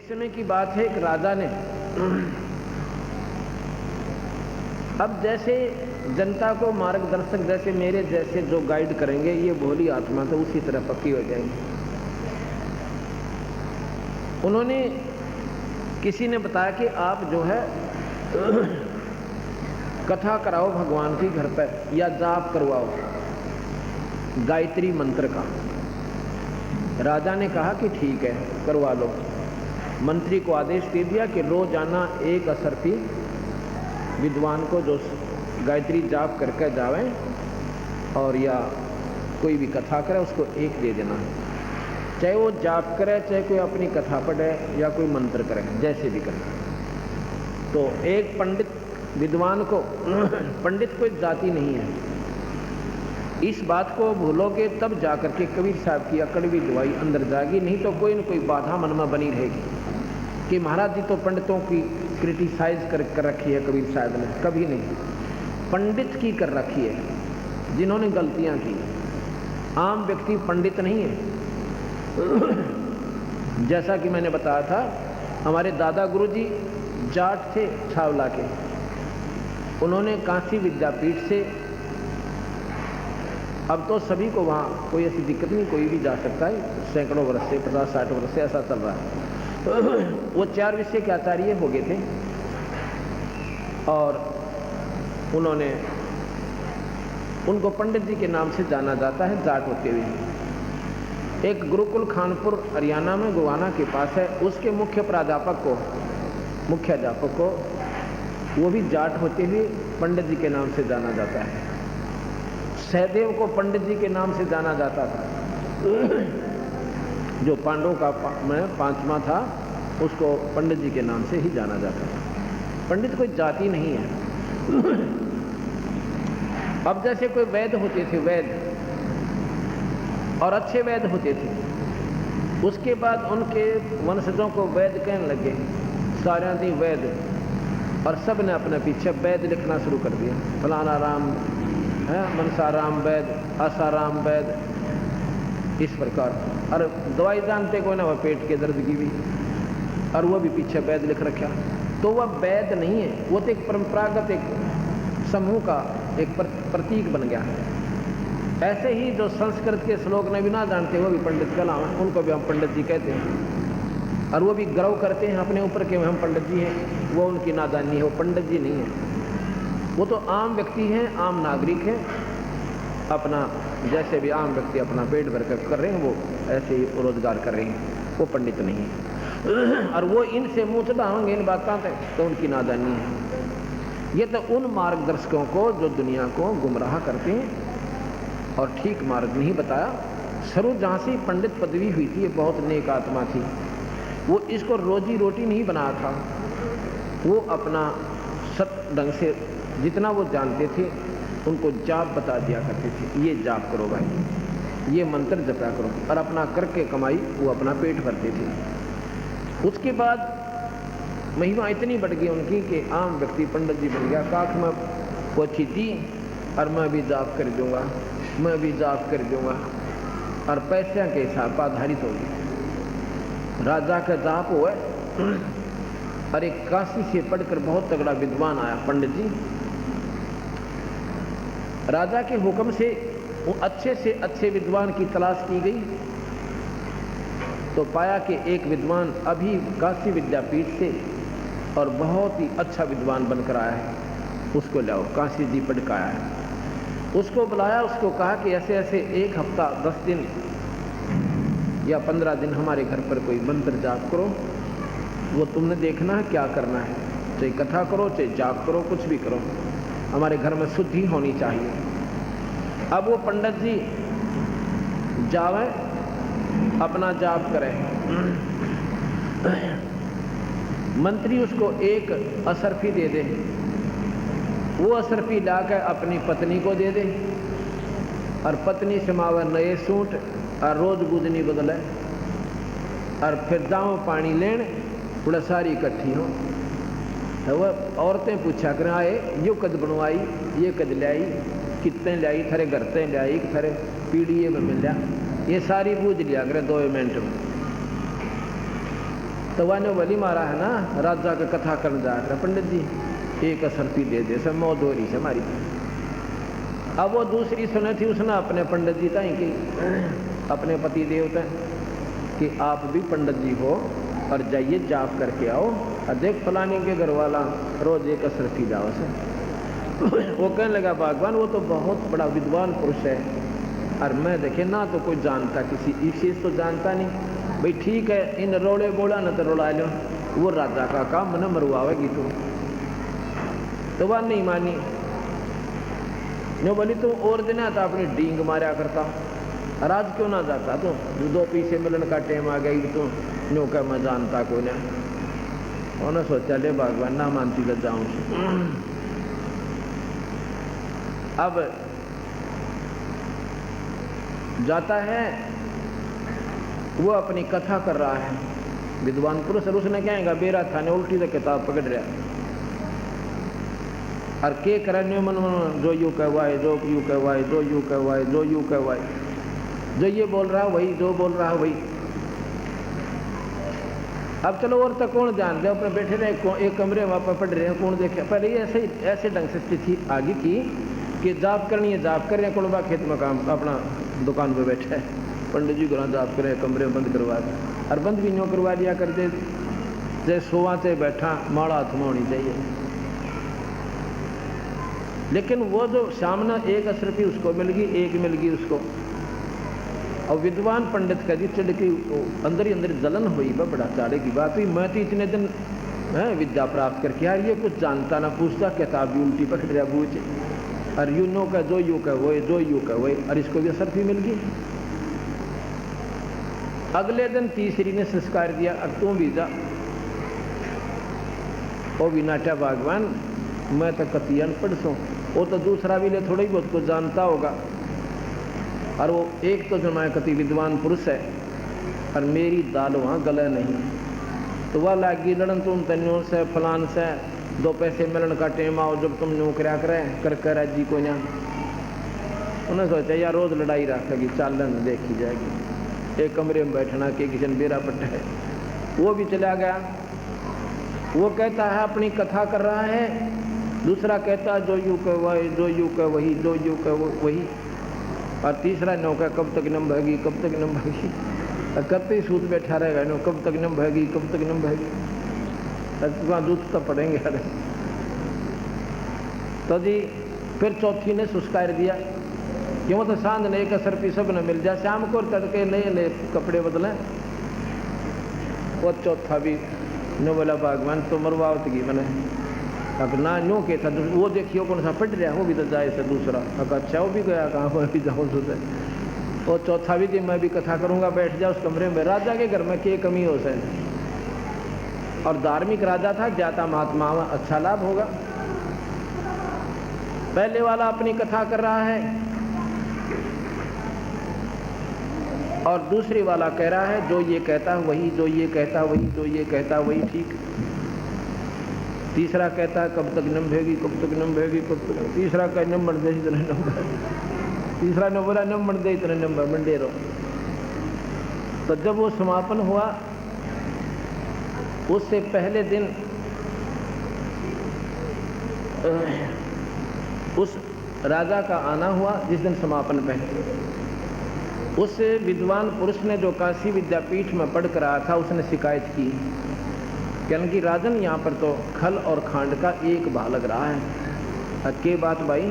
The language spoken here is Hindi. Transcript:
एक समय की बात है, एक राजा ने, अब जैसे जनता को मार्गदर्शक जैसे मेरे जैसे जो गाइड करेंगे ये भोली आत्मा तो उसी तरह पक्की हो जाएंगी। उन्होंने किसी ने बताया कि आप जो है कथा कराओ भगवान की घर पर या जाप करवाओ गायत्री मंत्र का। राजा ने कहा कि ठीक है करवा लो। मंत्री को आदेश दे दिया कि रोजाना एक असरफी विद्वान को जो गायत्री जाप करके जावे और या कोई भी कथा करे उसको एक दे देना, चाहे वो जाप करे चाहे कोई अपनी कथा पढ़े या कोई मंत्र करे, जैसे भी करे। तो एक पंडित विद्वान को पंडित कोई जाति नहीं है, इस बात को भूलोगे तब जाकर के कबीर साहब की अकड़ भी दवाई अंदर जाएगी, नहीं तो कोई न कोई बाधा मन में बनी रहेगी कि महाराज जी तो पंडितों की क्रिटिसाइज कर रखी है कबीर साहब ने। कभी नहीं, पंडित की कर रखी है जिन्होंने गलतियां की। आम व्यक्ति पंडित नहीं है। जैसा कि मैंने बताया था, हमारे दादा गुरुजी जाट थे छावला के, उन्होंने काशी विद्यापीठ से, अब तो सभी को वहाँ कोई ऐसी दिक्कत नहीं, कोई भी जा सकता है, सैकड़ों वर्ष से 50-60 वर्ष से ऐसा चल रहा है। वो 4 विषय के आचार्य हो गए थे और उन्होंने, उनको पंडित जी के नाम से जाना जाता है जाट होते हुए। एक गुरुकुल खानपुर हरियाणा में गोवाना के पास है, उसके मुख्य अध्यापक को वो भी जाट होते हुए पंडित जी के नाम से जाना जाता है। सहदेव को पंडित जी के नाम से जाना जाता था। जो पांडवों का पांचवा था उसको पंडित जी के नाम से ही जाना जाता था। पंडित कोई जाति नहीं है। अब जैसे कोई वैद्य होते थे, वैद्य और अच्छे वैद्य होते थे, उसके बाद उनके वंशजों को वैद्य कहने लगे, सारे दी वैद्य, और सब ने अपने पीछे वैद्य लिखना शुरू कर दिया। फलाना राम है, मनसाराम वैद्य, आसाराम वैद्य, इस प्रकार। और दवाई जानते को ना, वह पेट के दर्द की भी, और वो भी पीछे वैद्य लिख रखा। तो वह वैद्य नहीं है, वो तो एक परंपरागत एक समूह का एक प्रतीक बन गया। ऐसे ही जो संस्कृत के श्लोक ने भी ना जानते वो भी पंडित कहलावे, उनको भी हम पंडित जी कहते हैं, और वो भी गर्व करते हैं अपने ऊपर कि हम पंडित जी हैं। वो उनकी नादानी है, वो पंडित जी नहीं है, वो तो आम व्यक्ति हैं, आम नागरिक हैं, अपना जैसे भी आम व्यक्ति अपना पेट भर कर रहे हैं वो ऐसे ही रोजगार कर रहे हैं, वो पंडित नहीं है। और वो इनसे मुँह चढ़ाएंगे इन बातों तक तो उनकी नादानी है। ये तो उन मार्गदर्शकों को जो दुनिया को गुमराह करते हैं और ठीक मार्ग नहीं बताया। सरू जहाँ से पंडित पदवी हुई थी, ये बहुत नेक आत्मा थी, वो इसको रोजी रोटी नहीं बनाया था, वो अपना सत ढंग से जितना वो जानते थे उनको जाप बता दिया करते थे, ये जाप करो भाई, ये मंत्र जपा करो, और अपना करके कमाई वो अपना पेट भरते थे। उसके बाद महिमा इतनी बढ़ गई उनकी कि आम व्यक्ति पंडित जी बन गया। काख में पोछी दी और मैं भी जाप कर दूंगा, मैं भी जाप कर दूंगा, और पैसे के हिसाब पर आधारित हो गए। राजा का जाप हुआ, और एक काशी से पढ़कर बहुत तगड़ा विद्वान आया पंडित जी। राजा के हुक्म से वो अच्छे से अच्छे विद्वान की तलाश की गई, तो पाया कि एक विद्वान अभी काशी विद्यापीठ से और बहुत ही अच्छा विद्वान बनकर आया है, उसको लाओ। काशी जी पढ़ कर आया है, उसको बुलाया, उसको कहा कि ऐसे ऐसे 1 हफ्ता 10 दिन या 15 दिन हमारे घर पर कोई मंत्र जाप करो, वो तुमने देखना है क्या करना है, चाहे कथा करो चाहे जाप करो, कुछ भी करो, हमारे घर में शुद्धि होनी चाहिए। अब वो पंडित जी जावे, अपना जाप करें, मंत्री उसको एक असरफी दे दे, वो असरफी लाकर अपनी पत्नी को दे दे, और पत्नी से मावे नए सूट और रोज गुदनी बदले, और फिर जाओ पानी लेने, थोड़ा सारी इकट्ठी हो। तो वह औरतें पूछा करें, आए यो कद बनवाई, ये कद लाई, कितने लाई, थारे घर ते लाई, थारे पीढ़ी में मिल जा, ये सारी बूझ लिया करे 2 मिनट में। तो वाने वली मारा है ना, राजा का कथा करने जा रहा पंडित जी, एक असरफी दे दे सब मौत हो रही से हमारी। अब वो दूसरी सुने थी, उसने अपने पंडित जी ताई की, अपने पति देवता कि आप भी पंडित जी हो और जाइए जाप करके आओ, और देख फलानी के घर वाला रोज एक असरफी जाओ से। वो कहने लगा भगवान वो तो बहुत बड़ा विद्वान पुरुष है, और मैं देखे ना तो कोई जानता किसी इस चीज तो जानता नहीं। भाई ठीक है, इन रोड़े बोला न तो रोड़ा लो, वो राजा का काम न मरवावेगी तो वह नहीं मानी। नो बोली तुम और दिन आता अपनी डींग मारा करता, राज क्यों ना जाता तो दो पीछे मिलन का टेम आ गई तो नो का मैं जानता को ना। उन्होंने सोचा ले भगवान ना मानती तो जाऊं। अब जाता है, वो अपनी कथा कर रहा है विद्वान पुरुष, और उसने क्या है बेरा था ने उल्टी से किताब पकड़ रहा और के करने मन जो यू कहवाए, जो यू कहवाए, जो यू कहवाए, जो यू कहवाए, जो ये बोल रहा वही, जो बोल रहा वही। अब चलो और तक कौन जान दे, अपने बैठे रहे एक कमरे में पढ़ रहे हैं, कौन देखे। पहले ये ऐसे ढंग से स्थिति आगे की कि जाप करनी है, जाप कर रहे हैं, कुलबा खेत में काम अपना दुकान पे बैठा है, पंडित जी घर जाप करे, कमरे बंद करवा दे, और बंद भी न्यों करवा दिया कर दे, जैसे सोवाते बैठा माड़ा हाथ में होनी चाहिए। लेकिन वो जो सामने एक असरफी उसको मिल गई, एक मिल गई उसको, और विद्वान पंडित का जी चढ़ के अंदर ही अंदर जलन हुई, वह बड़ा चाड़े की बात हुई। मैं तो इतने दिन विद्या प्राप्त करके यार ये कुछ जानता ना पूछता, किताब भी उल्टी पकड़ रहा बूझ, और यू नो का जो यू का वो, जो यू का वो, और इसको भी असरफी मिल गई। अगले दिन तीसरी ने संस्कार दिया, अब तू भी जा। वो भी नाटा भगवान मैं तो कति अनपढ़ सो, वो तो दूसरा भी ले थोड़ा ही बहुत कुछ जानता होगा, और वो एक तो जो मैं कति विद्वान पुरुष है, और मेरी दाल वहाँ गले नहीं। तो वह लागी लड़न तुम तन्यों से फलान से दो पैसे मिलन का टेम आओ, जब तुम नौकरिया कर कर जी को ना। उन्हें सोचा यार रोज लड़ाई रखेगी, चालन देखी जाएगी, एक कमरे में बैठना के किसी बेरा पट्टा है। वो भी चला गया, वो कहता है अपनी कथा कर रहा है, दूसरा कहता है जो यू का वही, जो यू का वही, जो यू का वही, और तीसरा नौका कब तक नम बहेगी, कब तक नम बहेगी, कब तक सूत बैठा रहेगा नो, कब तक नम बहेगी, कब तक नम बहेगी, वहाँ दूध तो पड़ेंगे। अरे तो जी फिर चौथी ने सुस्कार दिया, क्यों तो सांझ ने एक असर पी सब न मिल जाए, शाम को तड़के नए नए कपड़े बदलें। वो चौथा भी न बोला भगवान तो मरवावत की मैंने, अब ना नो के था वो देखियो कौन सा पट रहा, वो भी तो जाए से दूसरा, अब अच्छा वो भी गया कहाँ पर भी जाओ सुधे। वो चौथा भी जी मैं भी कथा करूँगा, बैठ जाओ उस कमरे में। राजा के घर में क्या कमी हो सके, और धार्मिक राजा था, ज्ञाता महात्मा में अच्छा लाभ होगा। पहले वाला अपनी कथा कर रहा है और दूसरी वाला कह रहा है जो ये कहता है वही, जो ये कहता है वही, जो ये कहता है वही ठीक। तीसरा कहता है कब तक नम भेगी, कब तक नम भेगी, कब तक। तीसरा कह नम बन दे इतने नंबर, तीसरा ने बोला नम बन दे इतने नंबर मंडे रहो। तो जब वो समापन हुआ उससे पहले दिन उस राजा का आना हुआ जिस दिन समापन पहले, उस विद्वान पुरुष ने जो काशी विद्यापीठ में पढ़ कर आया था उसने शिकायत की कि राजन यहाँ पर तो खल और खांड का एक भाग लग रहा है। के बात भाई